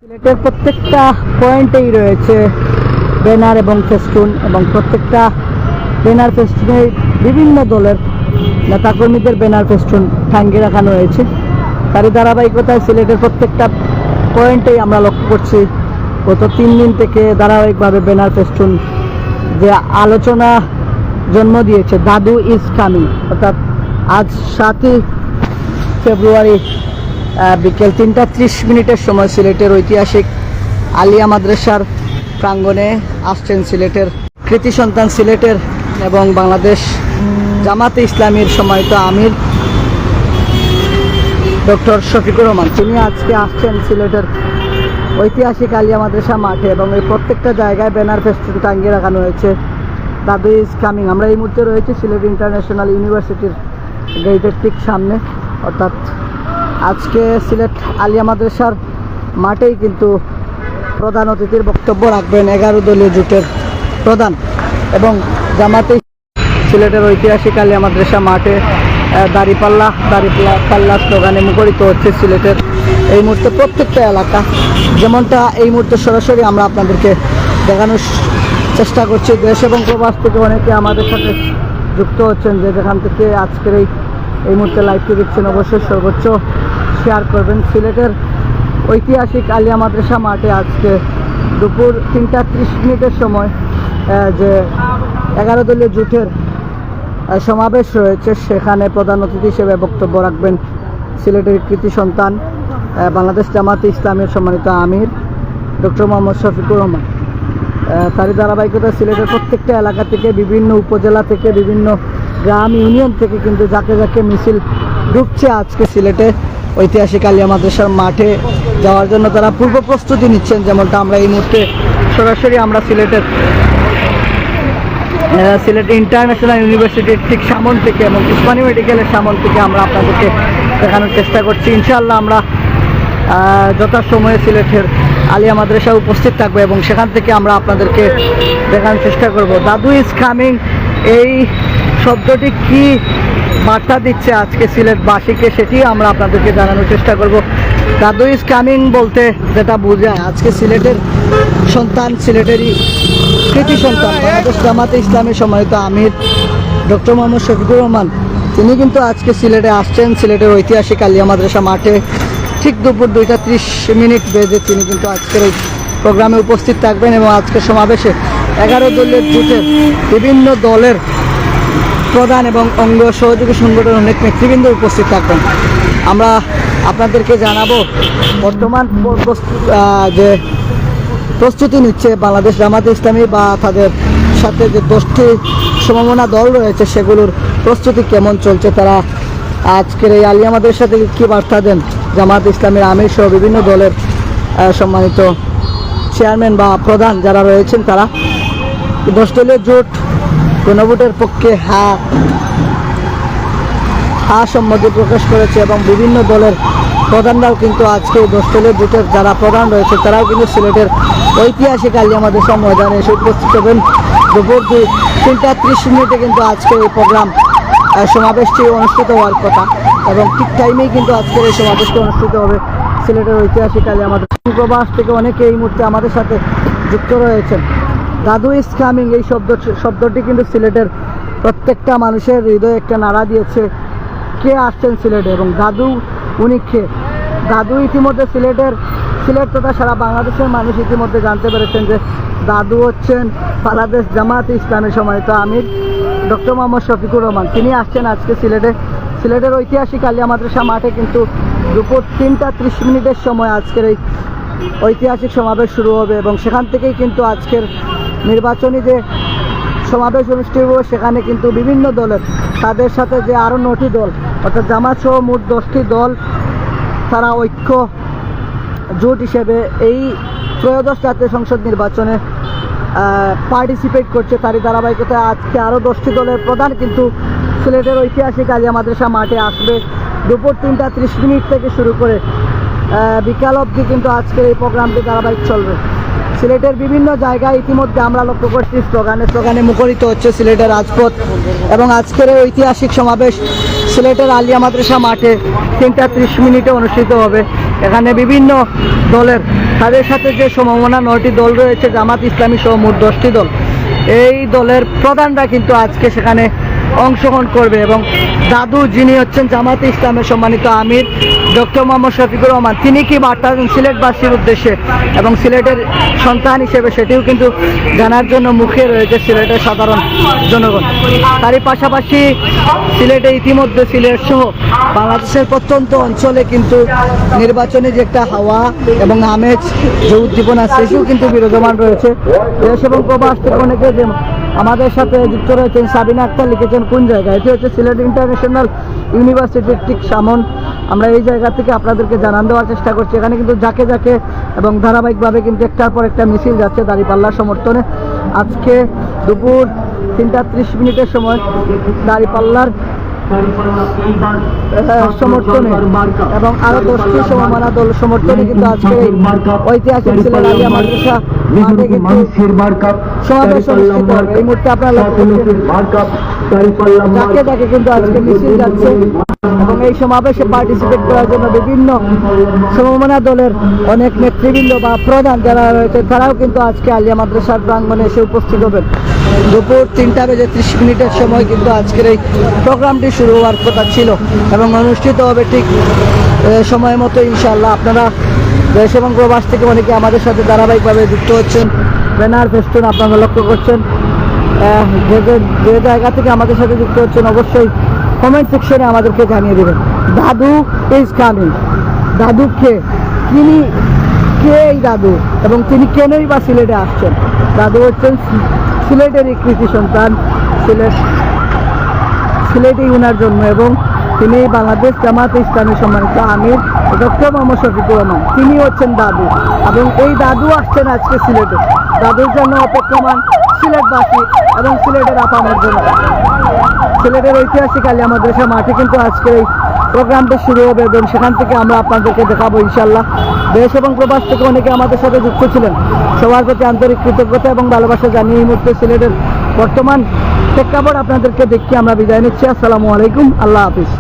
সিলেটের প্রত্যেকটা পয়েন্টেই রয়েছে ব্যানার এবং ফেস্টুন, এবং প্রত্যেকটা ব্যানার ফেস্টুনে বিভিন্ন দলের নেতাকর্মীদের ব্যানার ফেস্টুন টাঙ্গিয়ে রাখানো হয়েছে। তারই ধারাবাহিকতায় সিলেটের প্রত্যেকটা পয়েন্টেই আমরা লক্ষ্য করছি গত 3 দিন থেকে ধারাবাহিকভাবে ব্যানার ফেস্টুন যে আলোচনা জন্ম দিয়েছে, দাদু ইজ কামিং, অর্থাৎ আজ 7ই ফেব্রুয়ারি বিকেল 3:30 সময় সিলেটের ঐতিহাসিক আলিয়া মাদ্রাসার প্রাঙ্গণে আসছেন সিলেটের কৃতি সন্তান সিলেটের এবং বাংলাদেশ জামাতে ইসলামীর সম্মানিত আমির ডক্টর শফিকুর রহমান। তিনি আজকে আসছেন সিলেটের ঐতিহাসিক আলিয়া মাদ্রাসা মাঠে, এবং এই প্রত্যেকটা জায়গায় ব্যানার ফেস্টুন টাঙ্গিয়ে রাখানো হয়েছে, দাদু ইজ কামিং। আমরা এই মুহূর্তে রয়েছি সিলেট ইন্টারন্যাশনাল ইউনিভার্সিটির গেটের ঠিক সামনে, অর্থাৎ আজকে সিলেট আলিয়া মাদ্রাসার মাঠেই কিন্তু প্রধান অতিথির বক্তব্য রাখবেন 11 দলীয় জোটের প্রধান এবং জামাতে সিলেটের ঐতিহাসিক আলিয়া মাদ্রাসা মাঠে দাঁড়িপাল্লা স্লোগানে মুখরিত হচ্ছে সিলেটের এই মুহূর্তে প্রত্যেকটা এলাকা। যেমনটা এই মুহূর্তে সরাসরি আমরা আপনাদেরকে দেখানোর চেষ্টা করছি, দেশ এবং প্রবাস থেকে অনেকে আমাদের সাথে যুক্ত হচ্ছেন, যে যেখান থেকে আজকের এই মুহূর্তে লাইভটি দেখছেন অবশ্যই সর্বোচ্চ শেয়ার করবেন। সিলেটের ঐতিহাসিক আলিয়া মাদ্রাসা মাঠে আজকে দুপুর 3:30 সময় যে 11 দলীয় জোটের সমাবেশ রয়েছে, সেখানে প্রধান অতিথি হিসেবে বক্তব্য রাখবেন সিলেটের কৃতি সন্তান বাংলাদেশ জামাতে ইসলামের সম্মানিত আমির ডক্টর মোহাম্মদ শফিকুর রহমান। তারই ধারাবাহিকতা সিলেটের প্রত্যেকটা এলাকা থেকে, বিভিন্ন উপজেলা থেকে, বিভিন্ন গ্রাম ইউনিয়ন থেকে কিন্তু যাকে যাকে মিছিল ঢুকছে আজকে সিলেটে ঐতিহাসিক আলিয়া মাদ্রাসার মাঠে যাওয়ার জন্য তারা পূর্ব প্রস্তুতি নিচ্ছেন। যেমনটা আমরা এই মুহূর্তে সরাসরি আমরা সিলেট ইন্টারন্যাশনাল ইউনিভার্সিটির ঠিক সামন থেকে এবং উসমানী মেডিকেলের সামন থেকে আমরা আপনাদেরকে দেখানোর চেষ্টা করছি। ইনশাআল্লাহ আমরা যথাসময়ে সিলেটের আলিয়া মাদ্রাসায় উপস্থিত থাকবো এবং সেখান থেকে আমরা আপনাদেরকে দেখানোর চেষ্টা করব দাদু ইজ কামিং। এই শব্দটি কি বার্তা দিচ্ছে আজকে সিলেটবাসীকে, সেটি আমরা আপনাদেরকে জানানোর চেষ্টা করব। দাদু ইজ কামিং বলতে যেটা বোঝায়, আজকে সিলেটের সন্তান, সিলেটেরই কৃতি সন্তান বাংলাদেশ জামাতে ইসলামের সম্মানিত আমির ডক্টর মোহাম্মদ শফিকুর রহমান, তিনি কিন্তু আজকে সিলেটে আসছেন। সিলেটের ঐতিহাসিক আলিয়া মাদ্রাসা মাঠে ঠিক দুপুর 2:30 বেজে তিনি কিন্তু আজকের এই প্রোগ্রামে উপস্থিত থাকবেন এবং আজকের সমাবেশে 11 দলের জোটের বিভিন্ন দলের প্রধান এবং অঙ্গ সহযোগী সংগঠনের অনেক নেতৃবৃন্দ উপস্থিত থাকবেন। আমরা আপনাদেরকে জানাবো বর্তমান যে প্রস্তুতি নিচ্ছে বাংলাদেশ জামাতে ইসলামী বা তাদের সাথে যে 10টি সমমনা দল রয়েছে সেগুলোর প্রস্তুতি কেমন চলছে, তারা আজকের এই আলিয়া মাদ্রাসা থেকে কী বার্তা দেন জামাত ইসলামের আমির সহ বিভিন্ন দলের সম্মানিত চেয়ারম্যান বা প্রধান যারা রয়েছেন, তারা 10 দলীয় জোট গণভোটের পক্ষে সম্মতি প্রকাশ করেছে এবং বিভিন্ন দলের প্রধানরাও কিন্তু আজকে 10 দলীয় জোটের যারা প্রধান রয়েছে তারাও কিন্তু সিলেটের ঐতিহাসিক আলিয়া মাদ্রাসা ময়দানে এসে উপস্থিত হবেন। দুপুর 3:30 কিন্তু আজকে এই প্রোগ্রাম সমাবেশটি অনুষ্ঠিত হওয়ার কথা এবং ঠিক টাইমেই কিন্তু আজকের এই সমাবেশটি অনুষ্ঠিত হবে সিলেটের ঐতিহাসিক আলিয়া মাদ্রাসা। প্রবাস থেকে অনেকে এই মুহূর্তে আমাদের সাথে যুক্ত রয়েছেন। দাদু ইজ কামিং এই শব্দটি কিন্তু সিলেটের প্রত্যেকটা মানুষের হৃদয়ে একটা নাড়া দিয়েছে। কে আসছেন সিলেটে এবং দাদু উনি কে? দাদু ইতিমধ্যে সিলেট তথা সারা বাংলাদেশের মানুষ ইতিমধ্যে জানতে পেরেছেন যে দাদু হচ্ছেন বাংলাদেশ জামাতে ইসলামের সম্মানিত আমির ডক্টর মোহাম্মদ শফিকুর রহমান। তিনি আসছেন আজকে সিলেটের ঐতিহাসিক আলিয়া মাদ্রাসা মাঠে কিন্তু দুপুর 3:30 সময় আজকের এই ঐতিহাসিক সমাবেশ শুরু হবে এবং সেখান থেকেই কিন্তু আজকের নির্বাচনী যে সমাবেশ অনুষ্ঠিত হবে সেখানে কিন্তু বিভিন্ন দলের তাদের সাথে যে আরও 9টি দল অর্থাৎ জামাত সহ মোট 10টি দল তারা ঐক্য জোট হিসেবে এই ত্রয়োদশ জাতীয় সংসদ নির্বাচনে পার্টিসিপেট করছে। তারই ধারাবাহিকতায় আজকে আরও 10টি দলের প্রধান কিন্তু সিলেটের ঐতিহাসিক আলিয়া মাদ্রাসা মাঠে আসবে। দুপুর 3:30 থেকে শুরু করে বিকাল অবধি কিন্তু আজকের এই প্রোগ্রামটি ধারাবাহিক চলবে। সিলেটের বিভিন্ন জায়গায় ইতিমধ্যে আমরা লক্ষ্য করছি স্লোগানে মুখরিত হচ্ছে সিলেটের রাজপথ এবং আজকের এই ঐতিহাসিক সমাবেশ সিলেটের আলিয়া মাদ্রাসা মাঠে 3:30 অনুষ্ঠিত হবে। এখানে বিভিন্ন দলের তাদের সাথে যে সমমনা 9টি দল রয়েছে, জামাত ইসলামী সহ মোট 10টি দল, এই দলের প্রধানরা কিন্তু আজকে সেখানে অংশগ্রহণ করবে। এবং দাদু যিনি হচ্ছেন জামাতে ইসলামের সম্মানিত আমির ডক্টর মোহাম্মদ শফিকুর রহমান, তিনি কি বার্তা দেন সিলেটবাসীর উদ্দেশ্যে এবং সিলেটের সন্তান হিসেবে, সেটিও কিন্তু জানার জন্য মুখে রয়েছে সিলেটের সাধারণ জনগণ। তারই পাশাপাশি সিলেটে ইতিমধ্যে সিলেট সহ বাংলাদেশের প্রত্যন্ত অঞ্চলে কিন্তু নির্বাচনী যে একটা হাওয়া এবং আমেজ, যে উদ্দীপনা, সেটিও কিন্তু বিরাজমান রয়েছে। দেশ এবং প্রবাস থেকে অনেকে যে আমাদের সাথে যুক্ত রয়েছেন। সাবিনা আক্তার লিখেছেন কোন জায়গায়, এটি হচ্ছে সিলেট ইন্টারন্যাশনাল ইউনিভার্সিটির ঠিক সামন। আমরা এই জায়গা থেকে আপনাদেরকে জানান দেওয়ার চেষ্টা করছি। এখানে কিন্তু যাকে যাকে এবং ধারাবাহিকভাবে কিন্তু একটার পর একটা মিছিল যাচ্ছে দাঁড়িপাল্লার সমর্থনে। আজকে দুপুর 3:30 সময় দাঁড়িপাল্লার সমর্থনে এবং আরো 10টি সমমানা দল সমর্থনে কিন্তু আজকে ঐতিহাসিক সিলেট আলিয়া মাদ্রাসা মাঠে কিন্তু সমাবেশ অনুষ্ঠিত হবে। এই মুহূর্তে আপনারা লক্ষ্য করছেন যাকে যাকে কিন্তু আজকে মিছিল যাচ্ছে এবং এই সমাবেশে পার্টিসিপেট করার জন্য বিভিন্ন সমমানা দলের অনেক নেতৃবৃন্দ বা প্রধান যারা রয়েছে, তারাও কিন্তু আজকে আলিয়া মাদ্রাসার প্রাঙ্গণে এসে উপস্থিত হবেন। দুপুর 3:30 সময় কিন্তু আজকের এই প্রোগ্রামটি শুরু হওয়ার কথা ছিল এবং অনুষ্ঠিত হবে ঠিক সময় মতো ইনশাআল্লাহ। আপনারা দেশ এবং প্রবাস থেকে অনেকে আমাদের সাথে ধারাবাহিকভাবে যুক্ত হচ্ছেন। ব্যানার ফেস্টুন আপনারা লক্ষ্য করছেন। যে জায়গা থেকে আমাদের সাথে যুক্ত হচ্ছেন অবশ্যই কমেন্ট সেকশনে আমাদেরকে জানিয়ে দেবেন। দাদু ইজ কামিং। দাদু কে এই দাদু এবং তিনি কেনই বা সিলেটে আসছেন? দাদু হচ্ছেন সিলেটেরই কৃতি সন্তান, সিলেটেই উনার জন্ম এবং তিনি বাংলাদেশ জামাতে ইসলামী সম্মানিত আমির ডক্টর মোহাম্মদ শফিকুর রহমান, তিনি হচ্ছেন দাদু। এবং এই দাদু আসছেন আজকে সিলেটে। দাদুর জন্য অপেক্ষমান সিলেটবাসী এবং সিলেটের আপামর জন্য। সিলেটের ঐতিহাসিক আলিয়া মাদ্রাসা মাঠে কিন্তু আজকের এই প্রোগ্রামটি শুরু হবে এবং সেখান থেকে আমরা আপনাদেরকে দেখাবো ইনশাল্লাহ। দেশ এবং প্রবাস থেকে অনেকে আমাদের সাথে যুক্ত ছিলেন। সবার প্রতি আন্তরিক কৃতজ্ঞতা এবং ভালোবাসা জানিয়ে এই মুহূর্তে সিলেটের বর্তমান প্রেক্ষাপট আপনাদেরকে দেখিয়ে আমরা বিদায় নিচ্ছি। আসসালামু আলাইকুম, আল্লাহ হাফিজ।